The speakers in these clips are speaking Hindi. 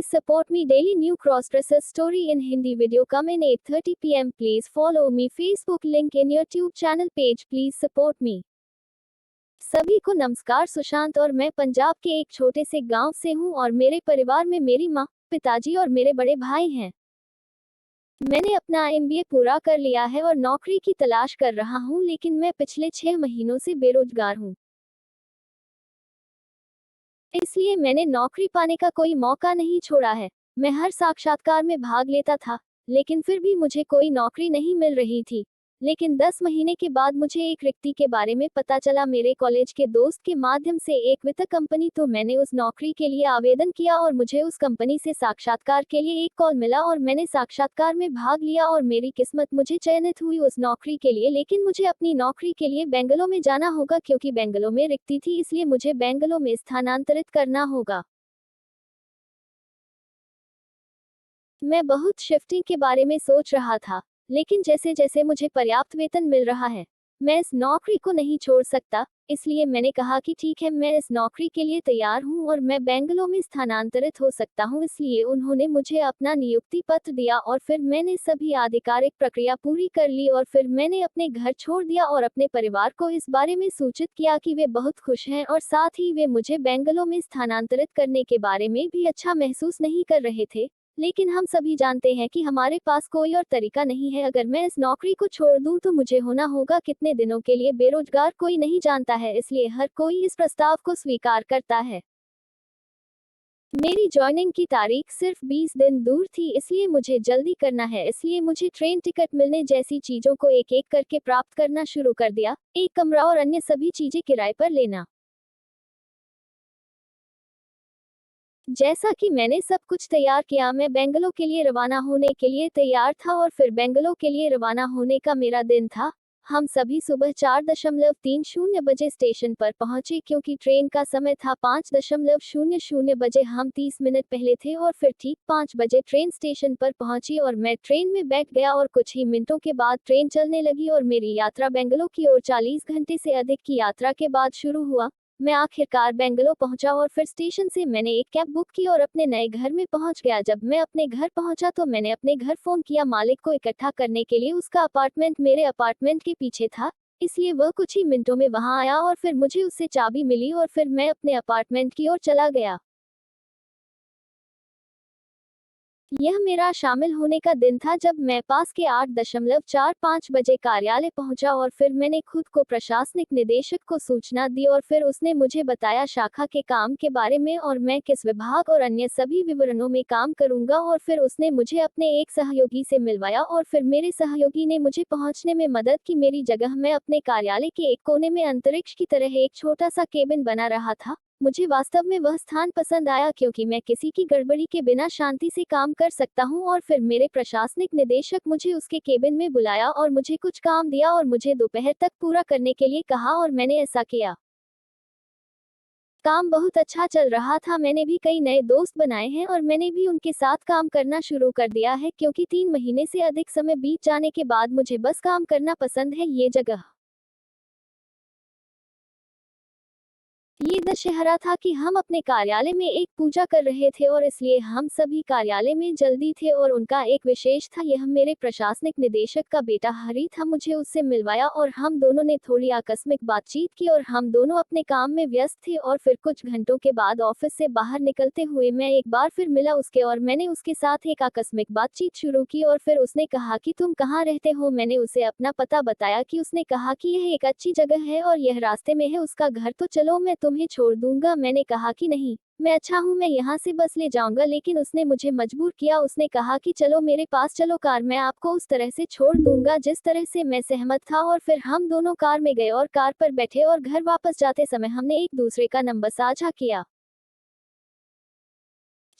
Please support me daily new cross-dresser story in Hindi video come in 8:30 p.m. Please follow me Facebook link in your YouTube channel page. Please support me. सभी को नमस्कार। सुशांत और मैं पंजाब के एक छोटे से गांव से हूं और मेरे परिवार में मेरी मां, पिताजी और मेरे बड़े भाई हैं। मैंने अपना MBA पूरा कर लिया है और नौकरी की तलाश कर रहा हूं, लेकिन मैं पिछले 6 महीनों से बेरोजगार हूं। इसलिए मैंने नौकरी पाने का कोई मौका नहीं छोड़ा है। मैं हर साक्षात्कार में भाग लेता था, लेकिन फिर भी मुझे कोई नौकरी नहीं मिल रही थी। लेकिन 10 महीने के बाद मुझे एक रिक्ति के बारे में पता चला मेरे कॉलेज के दोस्त के माध्यम से, एक वित्त कंपनी। तो मैंने उस नौकरी के लिए आवेदन किया और मुझे उस कंपनी से साक्षात्कार के लिए एक कॉल मिला और मैंने साक्षात्कार में भाग लिया और मेरी किस्मत मुझे चयनित हुई उस नौकरी के लिए। लेकिन मुझे अपनी नौकरी के लिए बेंगलोर में जाना होगा, क्योंकि बेंगलोर में रिक्ति थी, इसलिए मुझे बेंगलोर में स्थानांतरित करना होगा। मैं बहुत शिफ्टिंग के बारे में सोच रहा था, लेकिन जैसे जैसे मुझे पर्याप्त वेतन मिल रहा है, मैं इस नौकरी को नहीं छोड़ सकता। इसलिए मैंने कहा कि ठीक है, मैं इस नौकरी के लिए तैयार हूं और मैं बेंगलोर में स्थानांतरित हो सकता हूं। इसलिए उन्होंने मुझे अपना नियुक्ति पत्र दिया और फिर मैंने सभी आधिकारिक प्रक्रिया पूरी कर ली और फिर मैंने अपने घर छोड़ दिया और अपने परिवार को इस बारे में सूचित किया कि वे बहुत खुश हैं और साथ ही वे मुझे बेंगलोर में स्थानांतरित करने के बारे में भी अच्छा महसूस नहीं कर रहे थे। लेकिन हम सभी जानते हैं कि हमारे पास कोई और तरीका नहीं है। अगर मैं इस नौकरी को छोड़ दूं तो मुझे होना होगा कितने दिनों के लिए बेरोजगार, कोई नहीं जानता है। इसलिए हर कोई इस प्रस्ताव को स्वीकार करता है। मेरी ज्वाइनिंग की तारीख सिर्फ 20 दिन दूर थी, इसलिए मुझे जल्दी करना है। इसलिए मुझे ट्रेन टिकट मिलने जैसी चीजों को एक एक करके प्राप्त करना शुरू कर दिया, एक कमरा और अन्य सभी चीजें किराए पर लेना। जैसा कि मैंने सब कुछ तैयार किया, मैं बेंगलोर के लिए रवाना होने के लिए तैयार था और फिर बेंगलोर के लिए रवाना होने का मेरा दिन था। हम सभी सुबह 4:30 बजे स्टेशन पर पहुंचे, क्योंकि ट्रेन का समय था 5:00 बजे। हम 30 मिनट पहले थे और फिर ठीक 5 बजे ट्रेन स्टेशन पर पहुंची और मैं ट्रेन में बैठ गया और कुछ ही मिनटों के बाद ट्रेन चलने लगी और मेरी यात्रा बेंगलोर की ओर 40 घंटे से अधिक की यात्रा के बाद शुरू हुआ। मैं आखिरकार बेंगलोर पहुंचा और फिर स्टेशन से मैंने एक कैब बुक की और अपने नए घर में पहुंच गया। जब मैं अपने घर पहुंचा तो मैंने अपने घर फोन किया मालिक को इकट्ठा करने के लिए। उसका अपार्टमेंट मेरे अपार्टमेंट के पीछे था, इसलिए वह कुछ ही मिनटों में वहां आया और फिर मुझे उससे चाबी मिली और फिर मैं अपने अपार्टमेंट की ओर चला गया। यह मेरा शामिल होने का दिन था जब मैं पास के 8:45 बजे कार्यालय पहुंचा और फिर मैंने खुद को प्रशासनिक निदेशक को सूचना दी और फिर उसने मुझे बताया शाखा के काम के बारे में और मैं किस विभाग और अन्य सभी विवरणों में काम करूंगा। और फिर उसने मुझे अपने एक सहयोगी से मिलवाया और फिर मेरे सहयोगी ने मुझे पहुंचने में मदद की। मेरी जगह मैं अपने कार्यालय के एक कोने में अंतरिक्ष की तरह एक छोटा सा केबिन बना रहा था। मुझे वास्तव में वह स्थान पसंद आया, क्योंकि मैं किसी की गड़बड़ी के बिना शांति से काम कर सकता हूं। और फिर मेरे प्रशासनिक निदेशक मुझे उसके केबिन में बुलाया और मुझे कुछ काम दिया और मुझे दोपहर तक पूरा करने के लिए कहा और मैंने ऐसा किया। काम बहुत अच्छा चल रहा था। मैंने भी कई नए दोस्त बनाए हैं और मैंने भी उनके साथ काम करना शुरू कर दिया है, क्योंकि 3 महीने से अधिक समय बीत जाने के बाद मुझे बस काम करना पसंद है। ये दशहरा था कि हम अपने कार्यालय में एक पूजा कर रहे थे और इसलिए हम सभी कार्यालय में जल्दी थे। और उनका एक विशेष था, यह मेरे प्रशासनिक निदेशक का बेटा हरी था। मुझे उससे मिलवाया और हम दोनों ने थोड़ी आकस्मिक बातचीत की और हम दोनों अपने काम में व्यस्त थे। और फिर कुछ घंटों के बाद ऑफिस से बाहर निकलते हुए मैं एक बार फिर मिला उसके और मैंने उसके साथ एक आकस्मिक बातचीत शुरू की। और फिर उसने कहा कि तुम कहाँ रहते हो। मैंने उसे अपना पता बताया कि उसने कहा कि यह एक अच्छी जगह है और यह रास्ते में है उसका घर, तो चलो मैं तुम्हें छोड़ दूंगा। मैंने कहा कि नहीं, मैं अच्छा हूँ, मैं यहाँ से बस ले जाऊंगा। लेकिन उसने मुझे मजबूर किया। उसने कहा कि चलो मेरे पास चलो, कार मैं आपको उस तरह से छोड़ दूंगा जिस तरह से मैं सहमत था। और फिर हम दोनों कार में गए और कार पर बैठे और घर वापस जाते समय हमने एक दूसरे का नंबर साझा किया।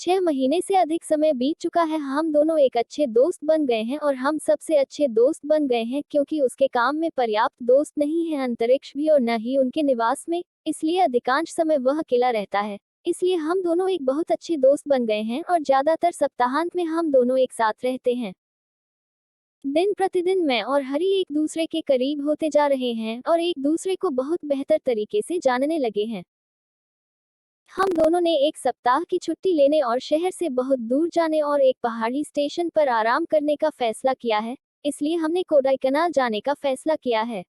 6 महीने से अधिक समय बीत चुका है, हम दोनों एक अच्छे दोस्त बन गए हैं और हम सबसे अच्छे दोस्त बन गए हैं, क्योंकि उसके काम में पर्याप्त दोस्त नहीं है, अंतरिक्ष भी, और न ही उनके निवास में। इसलिए अधिकांश समय वह अकेला रहता है। इसलिए हम दोनों एक बहुत अच्छे दोस्त बन गए हैं और ज्यादातर सप्ताहांत में हम दोनों एक साथ रहते हैं। दिन प्रतिदिन मैं और हरी एक दूसरे के करीब होते जा रहे हैं और एक दूसरे को बहुत बेहतर तरीके से जानने लगे हैं। हम दोनों ने एक सप्ताह की छुट्टी लेने और शहर से बहुत दूर जाने और एक पहाड़ी स्टेशन पर आराम करने का फैसला किया है, इसलिए हमने कोडाईकनाल जाने का फैसला किया है।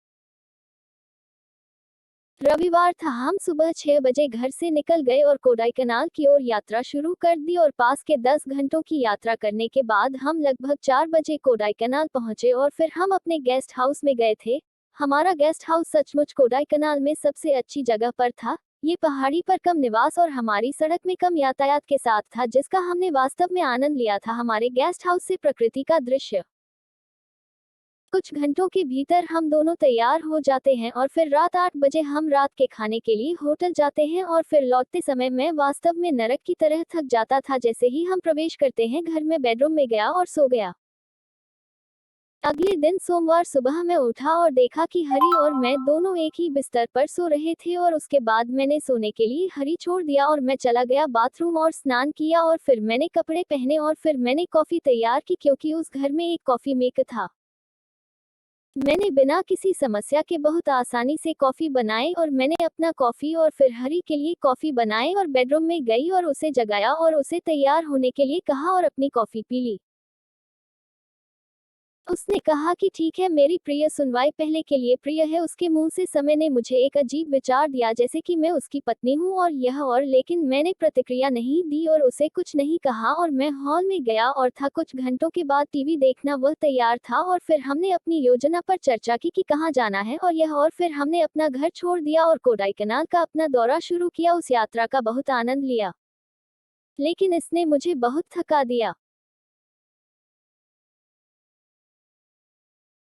रविवार था, हम सुबह 6 बजे घर से निकल गए और कोडाईकनाल की ओर यात्रा शुरू कर दी और पास के 10 घंटों की यात्रा करने के बाद हम लगभग 4 बजे कोडाईकनाल पहुंचे और फिर हम अपने गेस्ट हाउस में गए थे। हमारा गेस्ट हाउस सचमुच कोडाईकनाल में सबसे अच्छी जगह पर था। ये पहाड़ी पर कम निवास और हमारी सड़क में कम यातायात के साथ था, जिसका हमने वास्तव में आनंद लिया था। हमारे गेस्ट हाउस से प्रकृति का दृश्य। कुछ घंटों के भीतर हम दोनों तैयार हो जाते हैं और फिर रात 8 बजे हम रात के खाने के लिए होटल जाते हैं और फिर लौटते समय मैं वास्तव में नरक की तरह थक जाता था। जैसे ही हम प्रवेश करते हैं घर में बेडरूम में गया और सो गया। अगले दिन सोमवार सुबह मैं उठा और देखा कि हरी और मैं दोनों एक ही बिस्तर पर सो रहे थे और उसके बाद मैंने सोने के लिए हरी छोड़ दिया और मैं चला गया बाथरूम और स्नान किया और फिर मैंने कपड़े पहने और फिर मैंने कॉफी तैयार की क्योंकि उस घर में एक कॉफी मेकर था। मैंने बिना किसी समस्या के बहुत आसानी से कॉफी बनाई और मैंने अपना कॉफी और फिर हरी के लिए कॉफी बनाई और बेडरूम में गई और उसे जगाया और उसे तैयार होने के लिए कहा और अपनी कॉफी पी ली। उसने कहा कि ठीक है मेरी प्रिय, सुनवाई पहले के लिए प्रिय है। उसके मुंह से समय ने मुझे एक अजीब विचार दिया जैसे कि मैं उसकी पत्नी हूं और यह और, लेकिन मैंने प्रतिक्रिया नहीं दी और उसे कुछ नहीं कहा और मैं हॉल में गया और था। कुछ घंटों के बाद टीवी देखना वह तैयार था और फिर हमने अपनी योजना पर चर्चा की कि कहाँ जाना है और यह, और फिर हमने अपना घर छोड़ दिया और कोडाईकनाल का अपना दौरा शुरू किया। उस यात्रा का बहुत आनंद लिया, लेकिन इसने मुझे बहुत थका दिया।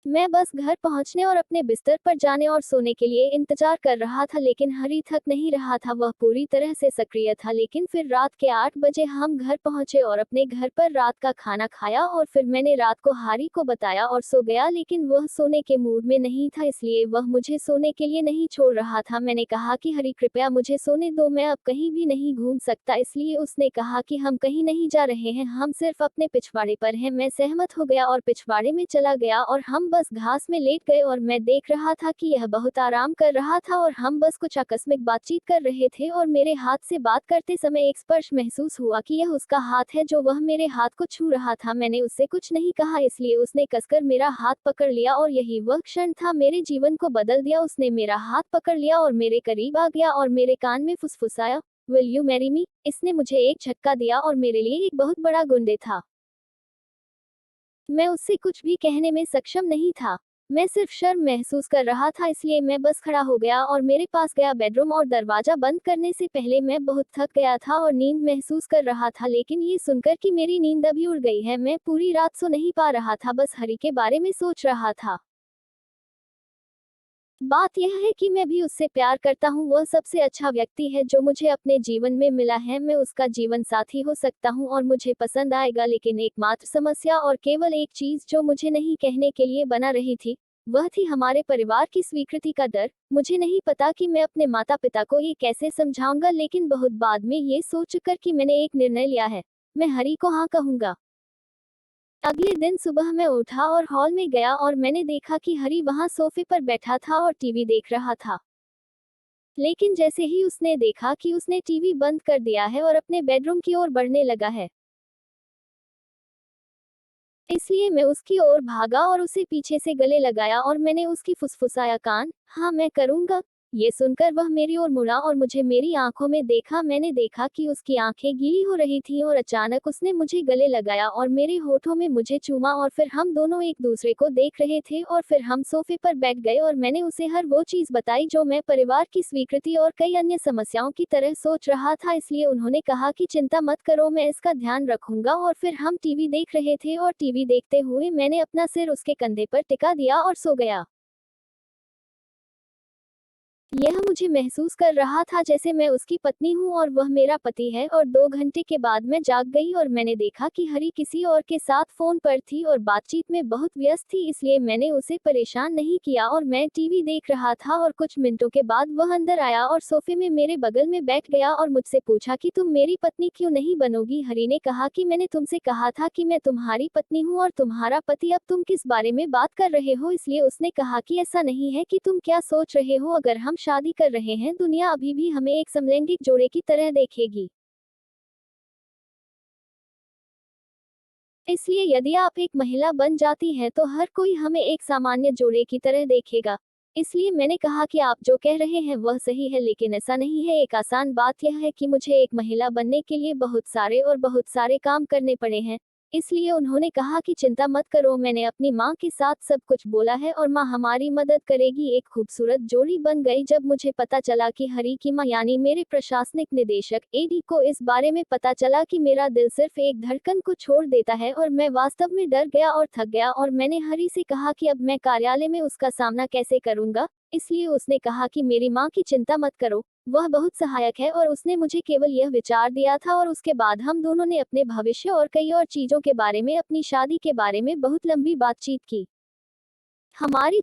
मैं बस घर पहुंचने और अपने बिस्तर पर जाने और सोने के लिए इंतजार कर रहा था, लेकिन हरी थक नहीं रहा था, वह पूरी तरह से सक्रिय था। लेकिन फिर रात के 8 बजे हम घर पहुंचे और अपने घर पर रात का खाना खाया और फिर मैंने रात को हरी को बताया और सो गया, लेकिन वह सोने के मूड में नहीं था, इसलिए वह मुझे सोने के लिए नहीं छोड़ रहा था। मैंने कहा कि हरी कृपया मुझे सोने दो, मैं अब कहीं भी नहीं घूम सकता। इसलिए उसने कहा कि हम कहीं नहीं जा रहे हैं, हम सिर्फ अपने पिछवाड़े पर हैं। मैं सहमत हो गया और पिछवाड़े में चला गया और हम बस घास में लेट गए और मैं देख रहा था कि यह बहुत आराम कर रहा था और हम बस कुछ आकस्मिक बातचीत कर रहे थे और मेरे हाथ से बात करते समय एक स्पर्श महसूस हुआ कि यह उसका हाथ है जो वह मेरे हाथ को छू रहा था। मैंने उससे कुछ नहीं कहा, इसलिए उसने कसकर मेरा हाथ पकड़ लिया और यही वह क्षण था मेरे जीवन को बदल दिया। उसने मेरा हाथ पकड़ लिया और मेरे करीब आ गया और मेरे कान में फुसफुसाया, विल यू मैरी मी? इसने मुझे एक झटका दिया और मेरे लिए एक बहुत बड़ा गुंडे था। मैं उससे कुछ भी कहने में सक्षम नहीं था। मैं सिर्फ शर्म महसूस कर रहा था, इसलिए मैं बस खड़ा हो गया और मेरे पास गया बेडरूम और दरवाजा बंद करने से पहले मैं बहुत थक गया था और नींद महसूस कर रहा था। लेकिन ये सुनकर कि मेरी नींद अभी उड़ गई है, मैं पूरी रात सो नहीं पा रहा था, बस हरी के बारे में सोच रहा था। बात यह है कि मैं भी उससे प्यार करता हूँ, वह सबसे अच्छा व्यक्ति है जो मुझे अपने जीवन में मिला है। मैं उसका जीवन साथी हो सकता हूँ और मुझे पसंद आएगा, लेकिन एकमात्र समस्या और केवल एक चीज जो मुझे नहीं कहने के लिए बना रही थी, वह थी हमारे परिवार की स्वीकृति का डर। मुझे नहीं पता कि मैं अपने माता पिता को ये कैसे समझाऊंगा, लेकिन बहुत बाद में ये सोचकर कि मैंने एक निर्णय लिया है, मैं हरी को हाँ कहूंगा। अगले दिन सुबह मैं उठा और हॉल में गया और मैंने देखा कि हरी वहां सोफे पर बैठा था और टीवी देख रहा था। लेकिन जैसे ही उसने देखा कि उसने टीवी बंद कर दिया है और अपने बेडरूम की ओर बढ़ने लगा है, इसलिए मैं उसकी ओर भागा और उसे पीछे से गले लगाया और मैंने उसकी फुसफुसाया, कान, हाँ मैं करूंगा। ये सुनकर वह मेरी ओर मुड़ा और मुझे मेरी आंखों में देखा। मैंने देखा कि उसकी आंखें गीली हो रही थीं और अचानक उसने मुझे गले लगाया और मेरे होठों में मुझे चूमा और फिर हम दोनों एक दूसरे को देख रहे थे और फिर हम सोफे पर बैठ गए और मैंने उसे हर वो चीज बताई जो मैं परिवार की स्वीकृति और कई अन्य समस्याओं की तरह सोच रहा था। इसलिए उन्होंने कहा कि चिंता मत करो, मैं इसका ध्यान रखूंगा। और फिर हम टीवी देख रहे थे और टीवी देखते हुए मैंने अपना सिर उसके कंधे पर टिका दिया और सो गया। यह मुझे महसूस कर रहा था जैसे मैं उसकी पत्नी हूँ और वह मेरा पति है। और 2 घंटे के बाद मैं जाग गई और मैंने देखा कि हरी किसी और के साथ फोन पर थी और बातचीत में बहुत व्यस्त थी, इसलिए मैंने उसे परेशान नहीं किया और मैं टीवी देख रहा था। और कुछ मिनटों के बाद वह अंदर आया और सोफे में मेरे बगल में बैठ गया और मुझसे पूछा कि तुम मेरी पत्नी क्यों नहीं बनोगी? हरी ने कहा कि मैंने तुमसे कहा था कि मैं तुम्हारी पत्नी हूँ और तुम्हारा पति, अब तुम किस बारे में बात कर रहे हो? इसलिए उसने कहा कि ऐसा नहीं है कि तुम क्या सोच रहे हो, अगर हम शादी कर रहे हैं, दुनिया अभी भी हमें एक समलैंगिक जोड़े की तरह देखेगी। इसलिए यदि आप एक महिला बन जाती हैं तो हर कोई हमें एक सामान्य जोड़े की तरह देखेगा। इसलिए मैंने कहा कि आप जो कह रहे हैं वह सही है, लेकिन ऐसा नहीं है। एक आसान बात यह है कि मुझे एक महिला बनने के लिए बहुत सारे काम करने पड़े हैं। इसलिए उन्होंने कहा कि चिंता मत करो, मैंने अपनी माँ के साथ सब कुछ बोला है और माँ हमारी मदद करेगी। एक खूबसूरत जोड़ी बन गई जब मुझे पता चला कि हरी की माँ यानी मेरे प्रशासनिक निदेशक एडी को इस बारे में पता चला कि मेरा दिल सिर्फ एक धड़कन को छोड़ देता है, और मैं वास्तव में डर गया और थक गया। और मैंने हरी से कहा कि अब मैं कार्यालय में उसका सामना कैसे करूंगा। इसलिए उसने कहा कि मेरी माँ की चिंता मत करो, वह बहुत सहायक है, और उसने मुझे केवल यह विचार दिया था। और उसके बाद हम दोनों ने अपने भविष्य और कई और चीजों के बारे में, अपनी शादी के बारे में बहुत लंबी बातचीत की। हमारी